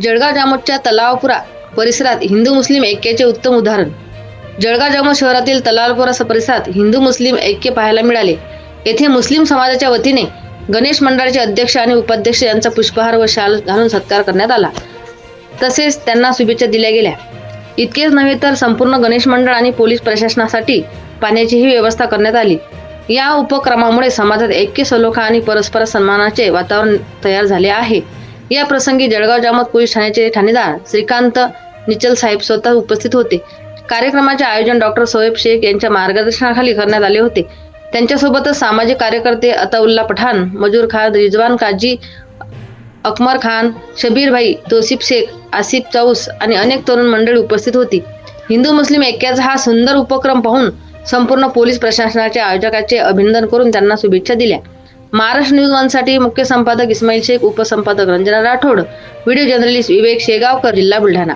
जळगाव जामोदच्या तलावपुरा परिसरात हिंदू मुस्लिम ऐक्याचे उत्तम उदाहरण. जळगाव जामोद शहरातील तलावपुरा परिसरात हिंदू मुस्लिम ऐक्य पाहायला मिळाले. येथे मुस्लिम समाजाच्या वतीने गणेश मंडळाचे अध्यक्ष आणि उपाध्यक्ष यांचा पुष्पहार व शाल घालून सत्कार करण्यात आला. तसेच त्यांना शुभेच्छा दिल्या गेल्या. इतकेच नव्हे तर संपूर्ण गणेश मंडळ आणि पोलीस प्रशासनासाठी पाण्याचीही व्यवस्था करण्यात आली. या उपक्रमामुळे समाजात ऐक्य, सलोखा आणि परस्पर सन्मानाचे वातावरण तयार झाले आहे. या प्रसंगी जळगाव जामोद पोलीस ठाण्याचे ठाणेदार श्रीकांत निचल साहेब स्वतः उपस्थित होते. कार्यक्रमाचे आयोजन डॉक्टर सोहेब शेख यांच्या मार्गदर्शनाखाली करण्यात आले होते. त्यांच्यासोबतच सामाजिक कार्यकर्ते अताउल्ला पठाण, मजूर खान, रिजवान काजी, अकमर खान, शबीर भाई, तौसिफ शेख, आसिफ चाऊस आणि अनेक तरुण मंडळी उपस्थित होती. हिंदू मुस्लिम ऐक्याचा हा सुंदर उपक्रम पाहून संपूर्ण पोलीस प्रशासनाच्या आयोजकाचे अभिनंदन करून त्यांना शुभेच्छा दिल्या. महाराष्ट्र न्यूज 1 साठी मुख्य संपादक इस्माईल शेख, उपसंपादक रंजना राठोड, व्हिडिओ जर्नलिस्ट विवेक शेगावकर, जिल्हा बुलढाणा.